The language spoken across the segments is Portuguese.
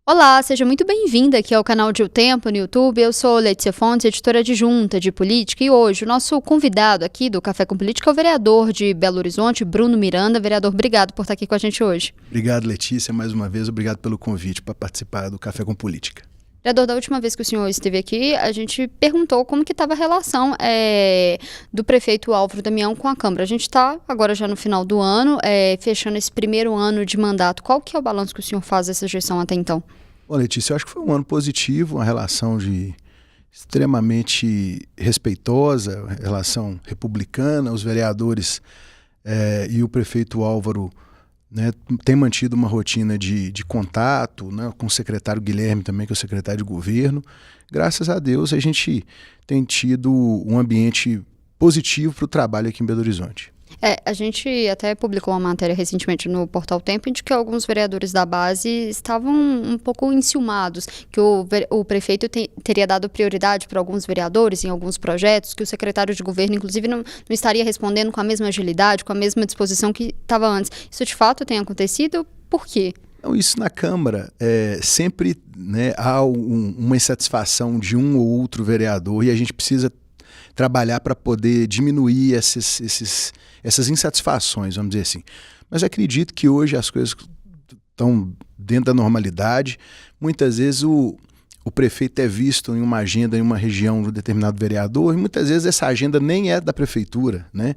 Olá, seja muito bem-vinda aqui ao canal de O Tempo no YouTube. Eu sou Letícia Fontes, editora adjunta de política, e hoje o nosso convidado aqui do Café com Política é o vereador de Belo Horizonte, Bruno Miranda. Vereador, obrigado por estar aqui com a gente hoje. Obrigado, Letícia, mais uma vez. Obrigado pelo convite para participar do Café com Política. Vereador, da última vez que o senhor esteve aqui, a gente perguntou como que estava a relação do prefeito Álvaro Damião com a Câmara. A gente está agora já no final do ano, fechando esse primeiro ano de mandato. Qual que é o balanço que o senhor faz dessa gestão até então? Bom, Letícia, eu acho que foi um ano positivo, uma relação extremamente respeitosa, relação republicana. Os vereadores e o prefeito Álvaro, né, têm mantido uma rotina de contato, né, com o secretário Guilherme também, que é o secretário de governo. Graças a Deus a gente tem tido um ambiente positivo para o trabalho aqui em Belo Horizonte. A gente até publicou uma matéria recentemente no Portal Tempo de que alguns vereadores da base estavam um pouco enciumados, que o prefeito teria dado prioridade para alguns vereadores em alguns projetos, que o secretário de governo, inclusive, não estaria respondendo com a mesma agilidade, com a mesma disposição que estava antes. Isso de fato tem acontecido? Por quê? Então, isso na Câmara, sempre, né, há uma insatisfação de um ou outro vereador e a gente precisa trabalhar para poder diminuir essas insatisfações, vamos dizer assim. Mas eu acredito que hoje as coisas estão dentro da normalidade. Muitas vezes o prefeito é visto em uma agenda em uma região de um determinado vereador e muitas vezes essa agenda nem é da prefeitura, né?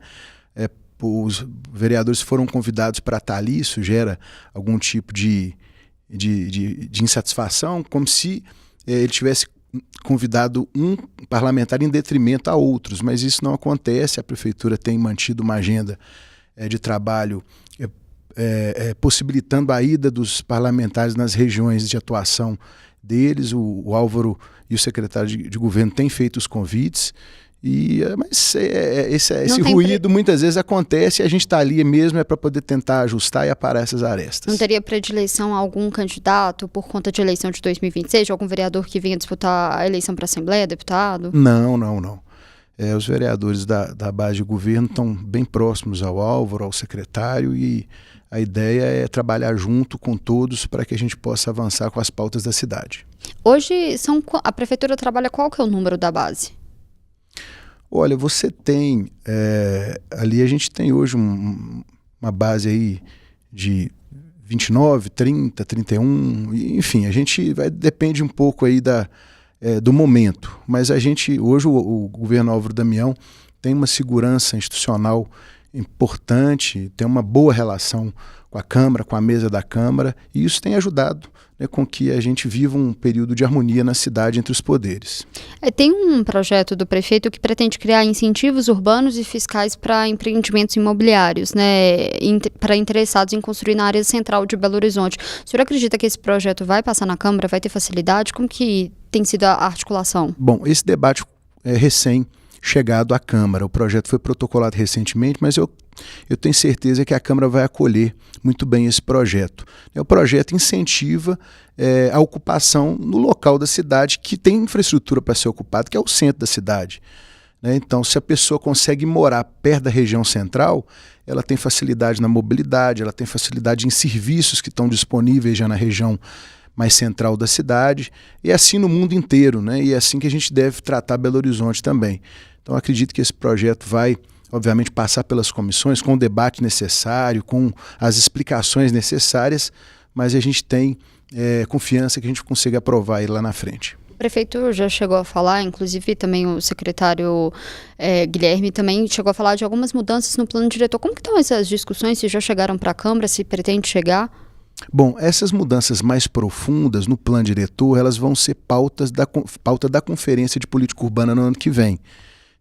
Os vereadores foram convidados para estar ali, isso gera algum tipo de insatisfação, como se ele tivesse convidado um parlamentar em detrimento a outros, mas isso não acontece. A prefeitura tem mantido uma agenda de trabalho possibilitando a ida dos parlamentares nas regiões de atuação deles. O Álvaro e o secretário de governo têm feito os convites, mas esse ruído muitas vezes acontece e a gente está ali mesmo para poder tentar ajustar e aparar essas arestas. Não teria predileção a algum candidato por conta de eleição de 2026, de algum vereador que venha disputar a eleição para a Assembleia, deputado? Não. Os vereadores da base de governo estão bem próximos ao Álvaro, ao secretário, e a ideia é trabalhar junto com todos para que a gente possa avançar com as pautas da cidade. Hoje, a prefeitura trabalha qual que é o número da base? Olha, você tem, ali a gente tem hoje uma base aí de 29, 30, 31, enfim, a gente depende um pouco aí do momento, mas a gente, hoje o governo Álvaro Damião tem uma segurança institucional importante, tem uma boa relação com a Câmara, com a mesa da Câmara, e isso tem ajudado, né, com que a gente viva um período de harmonia na cidade entre os poderes. Tem um projeto do prefeito que pretende criar incentivos urbanos e fiscais para empreendimentos imobiliários, né, para interessados em construir na área central de Belo Horizonte. O senhor acredita que esse projeto vai passar na Câmara, vai ter facilidade? Como que tem sido a articulação? Bom, esse debate é recém-chegado à Câmara. O projeto foi protocolado recentemente, mas eu tenho certeza que a Câmara vai acolher muito bem esse projeto. O projeto incentiva a ocupação no local da cidade que tem infraestrutura para ser ocupado, que é o centro da cidade. Então, se a pessoa consegue morar perto da região central, ela tem facilidade na mobilidade, ela tem facilidade em serviços que estão disponíveis já na região mais central da cidade, e é assim no mundo inteiro, né? E é assim que a gente deve tratar Belo Horizonte também. Então, acredito que esse projeto vai, obviamente, passar pelas comissões, com o debate necessário, com as explicações necessárias, mas a gente tem confiança que a gente consiga aprovar ele lá na frente. O prefeito já chegou a falar, inclusive também o secretário Guilherme também chegou a falar de algumas mudanças no plano diretor. Como que estão essas discussões? Se já chegaram para a Câmara, se pretende chegar? Bom, essas mudanças mais profundas no plano diretor, elas vão ser pauta da Conferência de Política Urbana no ano que vem.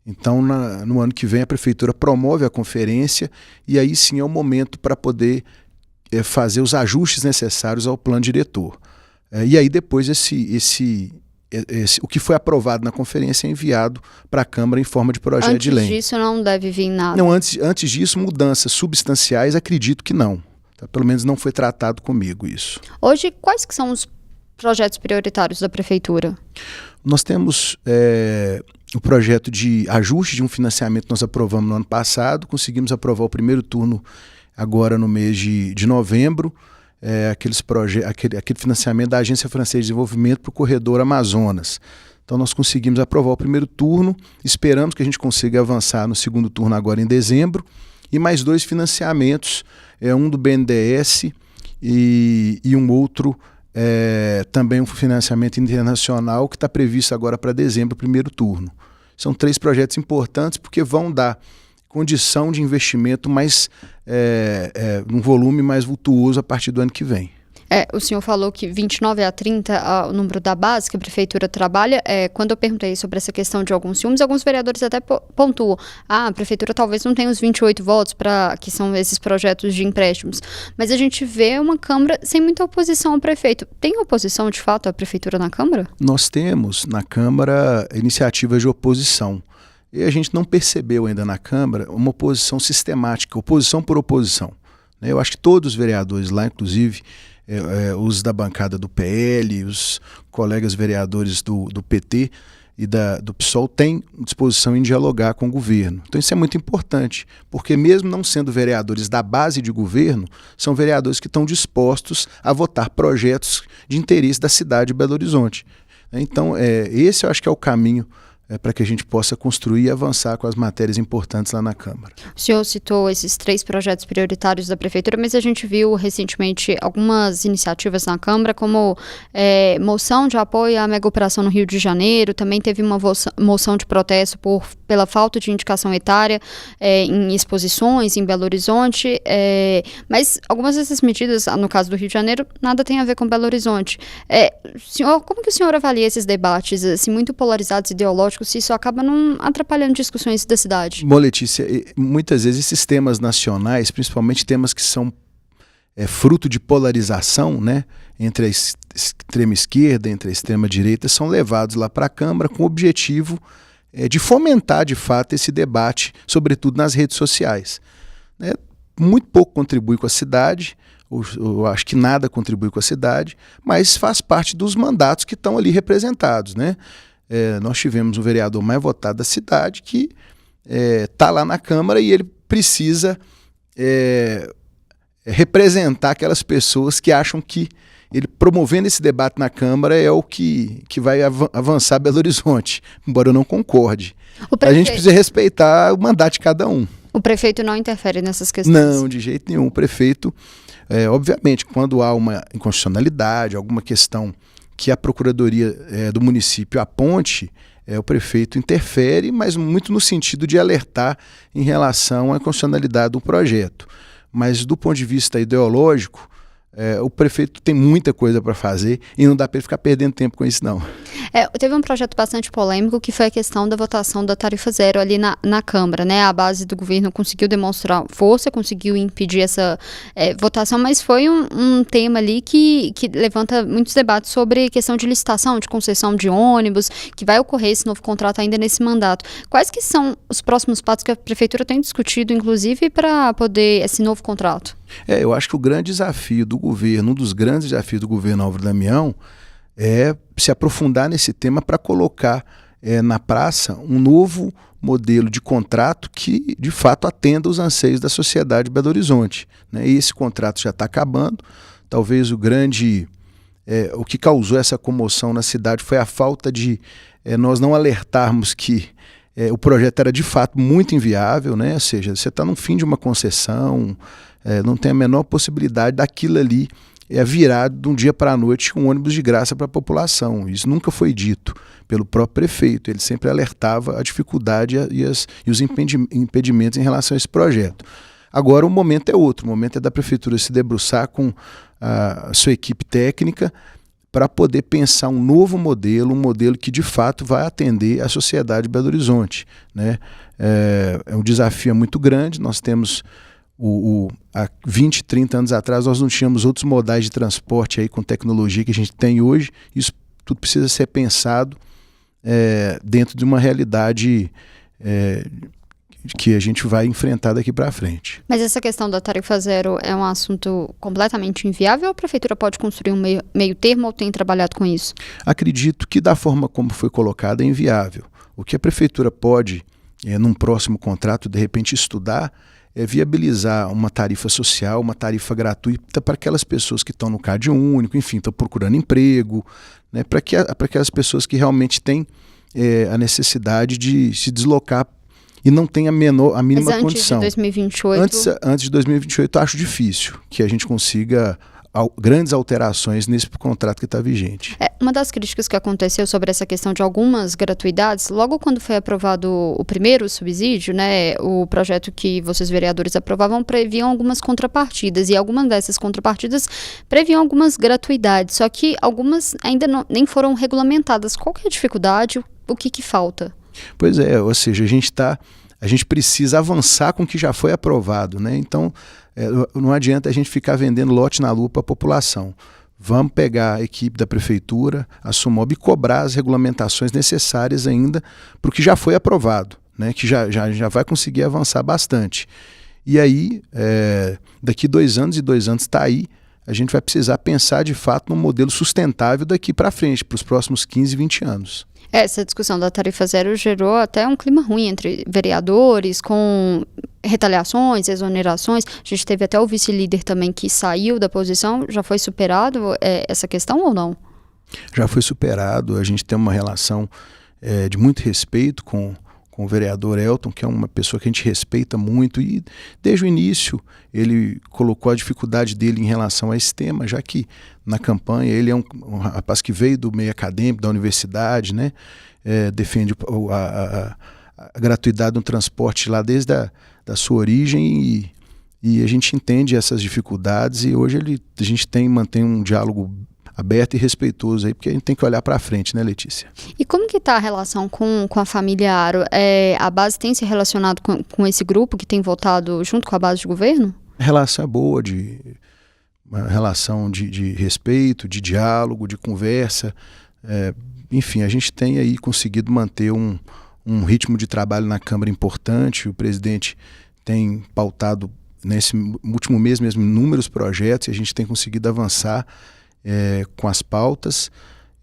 Então, no ano que vem, a Prefeitura promove a conferência e aí sim é o momento para poder fazer os ajustes necessários ao plano diretor. E aí depois o que foi aprovado na conferência é enviado para a Câmara em forma de projeto de lei. Antes disso não deve vir nada? Não, antes disso, mudanças substanciais, acredito que não. Pelo menos não foi tratado comigo isso. Hoje, quais que são os projetos prioritários da Prefeitura? Nós temos o projeto de ajuste de um financiamento que nós aprovamos no ano passado, conseguimos aprovar o primeiro turno agora no mês de novembro. aquele financiamento da Agência Francesa de Desenvolvimento para o corredor Amazonas. Então nós conseguimos aprovar o primeiro turno, esperamos que a gente consiga avançar no segundo turno agora em dezembro, e mais 2 financiamentos, um do BNDES e um outro também um financiamento internacional que está previsto agora para dezembro, primeiro turno. São 3 projetos importantes porque vão dar condição de investimento um volume mais vultuoso a partir do ano que vem. O senhor falou que 29 a 30 o número da base que a prefeitura trabalha. Quando eu perguntei sobre essa questão de alguns ciúmes, alguns vereadores até pontuam. A prefeitura talvez não tenha os 28 votos que são esses projetos de empréstimos. Mas a gente vê uma Câmara sem muita oposição ao prefeito. Tem oposição, de fato, à prefeitura na Câmara? Nós temos na Câmara iniciativas de oposição. E a gente não percebeu ainda na Câmara uma oposição sistemática, oposição por oposição. Eu acho que todos os vereadores lá, inclusive os da bancada do PL, os colegas vereadores do PT e do PSOL têm disposição em dialogar com o governo. Então isso é muito importante, porque mesmo não sendo vereadores da base de governo, são vereadores que estão dispostos a votar projetos de interesse da cidade de Belo Horizonte. Então esse eu acho que é o caminho para que a gente possa construir e avançar com as matérias importantes lá na Câmara. O senhor citou esses 3 projetos prioritários da Prefeitura, mas a gente viu recentemente algumas iniciativas na Câmara, como moção de apoio à mega operação no Rio de Janeiro, também teve uma moção de protesto pela falta de indicação etária em exposições em Belo Horizonte, mas algumas dessas medidas, no caso do Rio de Janeiro, nada tem a ver com Belo Horizonte. Como que o senhor avalia esses debates assim, muito polarizados, ideológicos, se isso acaba não atrapalhando discussões da cidade? Bom, Letícia, muitas vezes esses temas nacionais, principalmente temas que são fruto de polarização, né, entre a extrema esquerda, entre a extrema direita, são levados lá para a Câmara com o objetivo de fomentar, de fato, esse debate, sobretudo nas redes sociais. Muito pouco contribui com a cidade, eu acho que nada contribui com a cidade, mas faz parte dos mandatos que estão ali representados, né? Nós tivemos o vereador mais votado da cidade que está lá na Câmara e ele precisa representar aquelas pessoas que acham que ele promovendo esse debate na Câmara é o que vai avançar Belo Horizonte, embora eu não concorde. A gente precisa respeitar o mandato de cada um. O prefeito não interfere nessas questões? Não, de jeito nenhum. O prefeito, obviamente, quando há uma inconstitucionalidade, alguma questão que a Procuradoria do município aponte, o prefeito interfere, mas muito no sentido de alertar em relação à inconstitucionalidade do projeto. Mas do ponto de vista ideológico, o prefeito tem muita coisa para fazer e não dá para ele ficar perdendo tempo com isso, não. Teve um projeto bastante polêmico que foi a questão da votação da tarifa zero ali na Câmara, né? A base do governo conseguiu demonstrar força, conseguiu impedir essa votação, mas foi um tema ali que levanta muitos debates sobre questão de licitação, de concessão de ônibus, que vai ocorrer esse novo contrato ainda nesse mandato. Quais que são os próximos passos que a Prefeitura tem discutido, inclusive, para poder esse novo contrato? Eu acho que o grande desafio do governo, um dos grandes desafios do governo Álvaro Damião é se aprofundar nesse tema para colocar na praça um novo modelo de contrato que, de fato, atenda os anseios da sociedade de Belo Horizonte, né? E esse contrato já está acabando. Talvez o que causou essa comoção na cidade foi a falta de nós não alertarmos que o projeto era, de fato, muito inviável, né? Ou seja, você está no fim de uma concessão, não tem a menor possibilidade daquilo ali virar de um dia para a noite um ônibus de graça para a população. Isso nunca foi dito pelo próprio prefeito. Ele sempre alertava a dificuldade e os impedimentos em relação a esse projeto. Agora o momento é outro. O momento é da prefeitura se debruçar com a sua equipe técnica para poder pensar um novo modelo, um modelo que de fato vai atender a sociedade de Belo Horizonte, né? Um desafio muito grande. Nós temos há 20, 30 anos atrás nós não tínhamos outros modais de transporte aí com tecnologia que a gente tem hoje. Isso tudo precisa ser pensado dentro de uma realidade que a gente vai enfrentar daqui para frente. Mas essa questão da tarifa zero é um assunto completamente inviável ou a Prefeitura pode construir um meio termo ou tem trabalhado com isso? Acredito que da forma como foi colocada é inviável. O que a Prefeitura pode, num próximo contrato, de repente estudar, viabilizar uma tarifa social, uma tarifa gratuita para aquelas pessoas que estão no CAD único, enfim, estão procurando emprego, né, para aquelas pessoas que realmente têm a necessidade de se deslocar e não tem a mínima condição. Antes de 2028? Antes de 2028 eu acho difícil que a gente consiga grandes alterações nesse contrato que está vigente. Uma das críticas que aconteceu sobre essa questão de algumas gratuidades, logo quando foi aprovado o primeiro subsídio, né, o projeto que vocês vereadores aprovavam previam algumas contrapartidas, e algumas dessas contrapartidas previam algumas gratuidades, só que algumas ainda nem foram regulamentadas. Qual que é a dificuldade? O que falta? Pois é, ou seja, a gente precisa avançar com o que já foi aprovado, né? Então, não adianta a gente ficar vendendo lote na lua para a população. Vamos pegar a equipe da prefeitura, a Sumob, e cobrar as regulamentações necessárias ainda para o que já foi aprovado, né? Que já vai conseguir avançar bastante. E aí, daqui 2 anos, e 2 anos está aí, a gente vai precisar pensar de fato num modelo sustentável daqui para frente, para os próximos 15, 20 anos. Essa discussão da tarifa zero gerou até um clima ruim entre vereadores, com retaliações, exonerações. A gente teve até o vice-líder também que saiu da posição. Já foi superado essa questão ou não? Já foi superado. A gente tem uma relação de muito respeito com o vereador Elton, que é uma pessoa que a gente respeita muito, e desde o início ele colocou a dificuldade dele em relação a esse tema, já que na campanha ele é um rapaz que veio do meio acadêmico, da universidade, né? Defende a gratuidade do transporte lá desde da sua origem, e a gente entende essas dificuldades, e hoje a gente mantém um diálogo aberto e respeitoso aí, porque a gente tem que olhar para frente, né, Letícia? E como que está a relação com a família Aro? A base tem se relacionado com esse grupo que tem votado junto com a base de governo? A relação é boa, uma relação de respeito, de diálogo, de conversa. Enfim, a gente tem aí conseguido manter um ritmo de trabalho na Câmara importante. O presidente tem pautado nesse último mês mesmo inúmeros projetos, e a gente tem conseguido avançar com as pautas,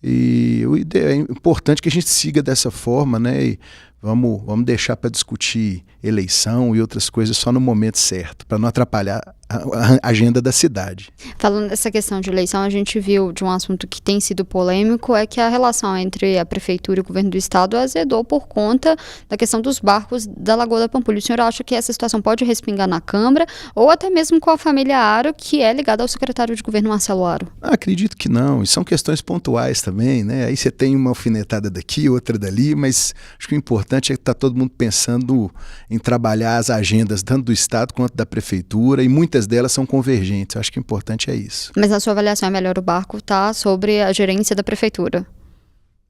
e é importante que a gente siga dessa forma, né? E vamos deixar para discutir eleição e outras coisas só no momento certo, para não atrapalhar a agenda da cidade. Falando dessa questão de eleição, a gente viu de um assunto que tem sido polêmico, é que a relação entre a prefeitura e o governo do estado azedou por conta da questão dos barcos da Lagoa da Pampulha. O senhor acha que essa situação pode respingar na Câmara, ou até mesmo com a família Aro, que é ligada ao secretário de governo Marcelo Aro? Acredito que não, e são questões pontuais também, né? Aí você tem uma alfinetada daqui, outra dali, mas acho que o importante é que está todo mundo pensando em trabalhar as agendas tanto do estado quanto da prefeitura, e muitas delas são convergentes. Eu acho que o importante é isso. Mas na sua avaliação é melhor o barco estar sobre a gerência da prefeitura?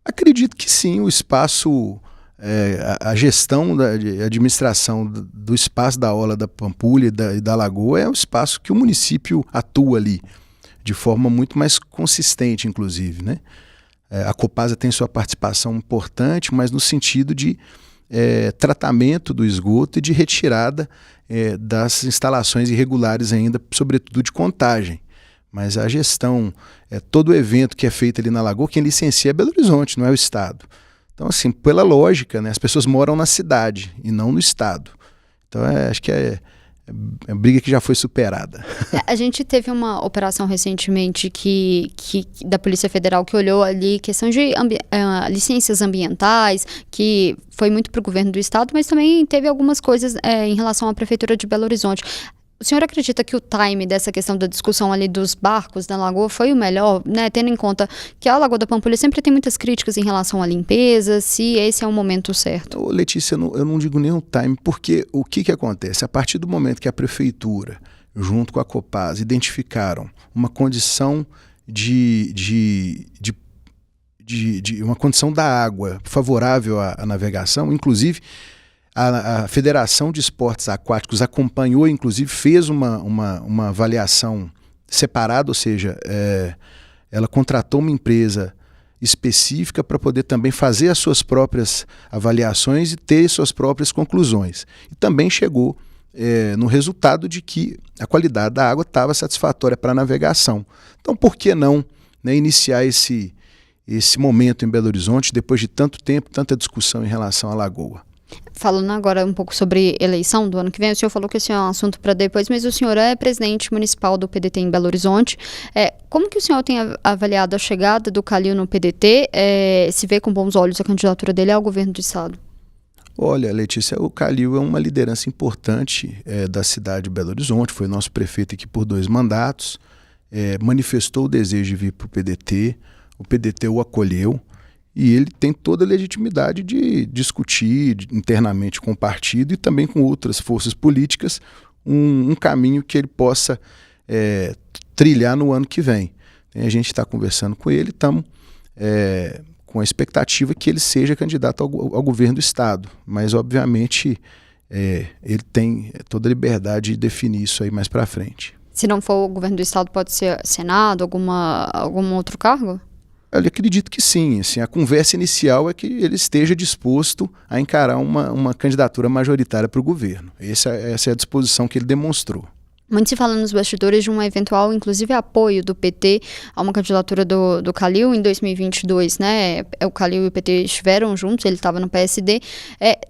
Acredito que sim. O espaço, a gestão da administração do espaço da Orla da Pampulha e da Lagoa é um espaço que o município atua ali de forma muito mais consistente, inclusive, né? A Copasa tem sua participação importante, mas no sentido de tratamento do esgoto e de retirada das instalações irregulares ainda, sobretudo de contagem. Mas a gestão, todo o evento que é feito ali na Lagoa, quem licencia é Belo Horizonte, não é o estado. Então, assim, pela lógica, né, as pessoas moram na cidade e não no estado. Então, acho que é briga que já foi superada. A gente teve uma operação recentemente da Polícia Federal que olhou ali questão de licenças ambientais, que foi muito para o governo do estado, mas também teve algumas coisas em relação à Prefeitura de Belo Horizonte. O senhor acredita que o time dessa questão da discussão ali dos barcos da Lagoa foi o melhor, né? Tendo em conta que a Lagoa da Pampulha sempre tem muitas críticas em relação à limpeza, se esse é o momento certo? Letícia, eu não digo nem o time, porque o que acontece? A partir do momento que a prefeitura, junto com a Copasa, identificaram uma condição uma condição da água favorável à navegação, inclusive a Federação de Esportes Aquáticos acompanhou, inclusive fez uma avaliação separada, ou seja, ela contratou uma empresa específica para poder também fazer as suas próprias avaliações e ter suas próprias conclusões. E também chegou no resultado de que a qualidade da água estava satisfatória para a navegação. Então, por que não, né, iniciar esse momento em Belo Horizonte, depois de tanto tempo, tanta discussão em relação à Lagoa? Falando agora um pouco sobre eleição do ano que vem, o senhor falou que esse é um assunto para depois, mas o senhor é presidente municipal do PDT em Belo Horizonte. Como que o senhor tem avaliado a chegada do Calil no PDT? Se vê com bons olhos a candidatura dele ao governo do estado? Olha, Letícia, o Calil é uma liderança importante da cidade de Belo Horizonte, foi nosso prefeito aqui por 2 mandatos, manifestou o desejo de vir para o PDT o acolheu, e ele tem toda a legitimidade de discutir internamente com o partido e também com outras forças políticas um caminho que ele possa trilhar no ano que vem. A gente está conversando com ele, estamos com a expectativa que ele seja candidato ao governo do estado, mas obviamente ele tem toda a liberdade de definir isso aí mais para frente. Se não for o governo do estado, pode ser Senado, algum outro cargo? Eu acredito que sim. Assim, a conversa inicial é que ele esteja disposto a encarar uma candidatura majoritária para o governo. Essa é a disposição que ele demonstrou. Muito se fala nos bastidores de um eventual, inclusive, apoio do PT a uma candidatura do Calil em 2022, né? O Calil e o PT estiveram juntos, ele estava no PSD.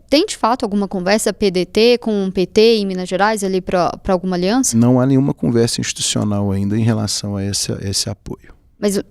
Tem, de fato, alguma conversa PDT com o PT em Minas Gerais ali para alguma aliança? Não há nenhuma conversa institucional ainda em relação a esse apoio.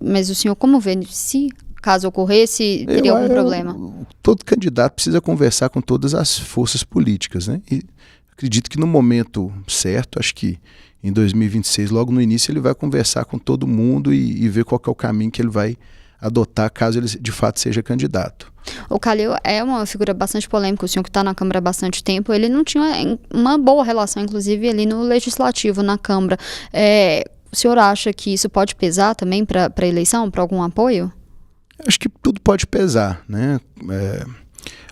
Mas o senhor como vê? Se caso ocorresse, teria algum problema? Todo candidato precisa conversar com todas as forças políticas, né? E acredito que no momento certo, acho que em 2026, logo no início, ele vai conversar com todo mundo e ver qual que é o caminho que ele vai adotar caso ele de fato seja candidato. O Calil é uma figura bastante polêmica, o senhor que está na Câmara há bastante tempo, ele não tinha uma boa relação, inclusive, ali no Legislativo, na Câmara. O senhor acha que isso pode pesar também para a eleição, para algum apoio? Acho que tudo pode pesar, né?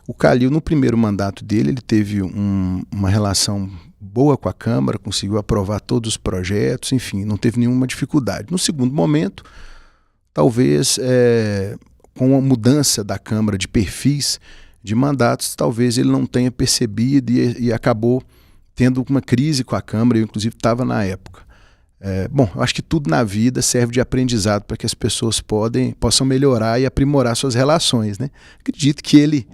O Calil, no primeiro mandato dele, ele teve uma relação boa com a Câmara, conseguiu aprovar todos os projetos, enfim, não teve nenhuma dificuldade. No segundo momento, talvez com a mudança da Câmara de perfis de mandatos, talvez ele não tenha percebido e acabou tendo uma crise com a Câmara, eu inclusive estava na época. Bom, eu acho que tudo na vida serve de aprendizado para que as pessoas possam melhorar e aprimorar suas relações, né? Acredito que ele,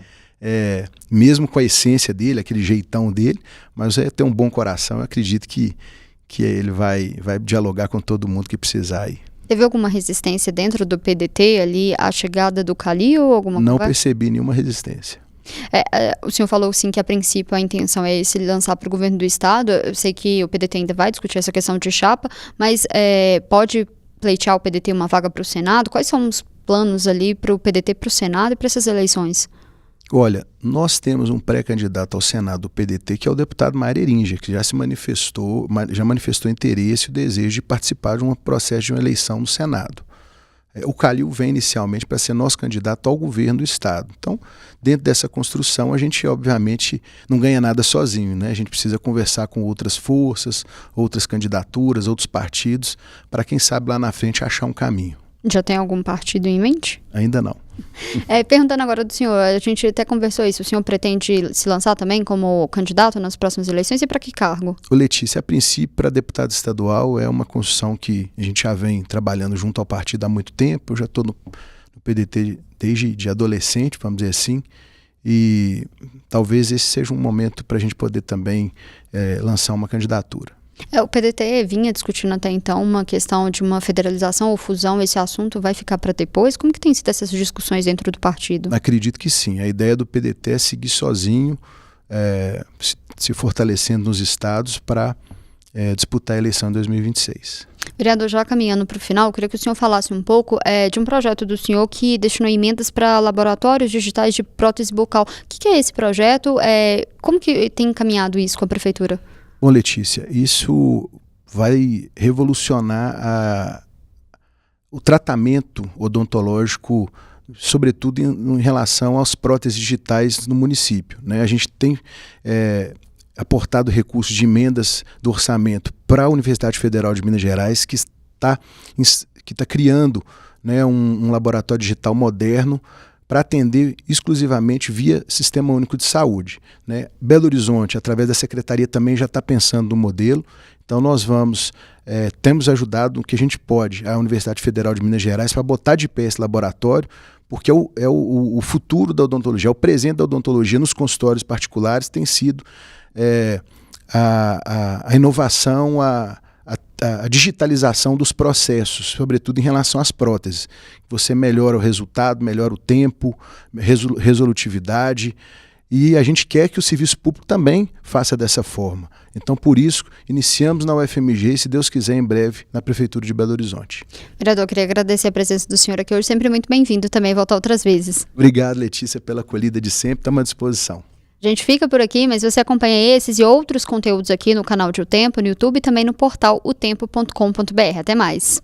mesmo com a essência dele, aquele jeitão dele, mas tem um bom coração, eu acredito que ele vai dialogar com todo mundo que precisar aí. Teve alguma resistência dentro do PDT ali à chegada do Calil ou alguma coisa? Não percebi nenhuma resistência. O senhor falou sim que a princípio a intenção é se lançar para o governo do estado. Eu sei que o PDT ainda vai discutir essa questão de chapa, mas pode pleitear o PDT uma vaga para o Senado? Quais são os planos ali para o PDT para o Senado e para essas eleições? Olha, nós temos um pré-candidato ao Senado do PDT, que é o deputado Mário Eringer, que já manifestou interesse e o desejo de participar de um processo de uma eleição no Senado. O Calil vem inicialmente para ser nosso candidato ao governo do estado. Então, dentro dessa construção, a gente obviamente não ganha nada sozinho, né? A gente precisa conversar com outras forças, outras candidaturas, outros partidos, para quem sabe lá na frente achar um caminho. Já tem algum partido em mente? Ainda não. Perguntando agora do senhor, a gente até conversou isso, o senhor pretende se lançar também como candidato nas próximas eleições e para que cargo? Letícia, a princípio, para deputado estadual é uma construção que a gente já vem trabalhando junto ao partido há muito tempo. Eu já estou no PDT desde adolescente, vamos dizer assim, e talvez esse seja um momento para a gente poder também lançar uma candidatura. O PDT vinha discutindo até então uma questão de uma federalização ou fusão. Esse assunto vai ficar para depois? Como que tem sido essas discussões dentro do partido? Acredito que sim. A ideia do PDT é seguir sozinho, se fortalecendo nos estados para disputar a eleição em 2026. Vereador, já caminhando para o final, eu queria que o senhor falasse um pouco de um projeto do senhor que destinou emendas para laboratórios digitais de prótese bucal. O que é esse projeto? Como que tem encaminhado isso com a prefeitura? Bom, Letícia, isso vai revolucionar o tratamento odontológico, sobretudo em relação às próteses digitais no município, né? A gente tem aportado recursos de emendas do orçamento para a Universidade Federal de Minas Gerais, que está criando, né, um laboratório digital moderno para atender exclusivamente via Sistema Único de Saúde, né? Belo Horizonte, através da Secretaria, também já está pensando no modelo. Então nós vamos temos ajudado o que a gente pode, a Universidade Federal de Minas Gerais, para botar de pé esse laboratório, porque o futuro da odontologia, o presente da odontologia nos consultórios particulares tem sido a inovação, a digitalização dos processos, sobretudo em relação às próteses. Você melhora o resultado, melhora o tempo, resolutividade, e a gente quer que o serviço público também faça dessa forma. Então, por isso, iniciamos na UFMG e, se Deus quiser, em breve, na Prefeitura de Belo Horizonte. Vereador, queria agradecer a presença do senhor aqui hoje, sempre muito bem-vindo também, voltar outras vezes. Obrigado, Letícia, pela acolhida de sempre, estamos à disposição. A gente fica por aqui, mas você acompanha esses e outros conteúdos aqui no canal de O Tempo, no YouTube e também no portal otempo.com.br. Até mais.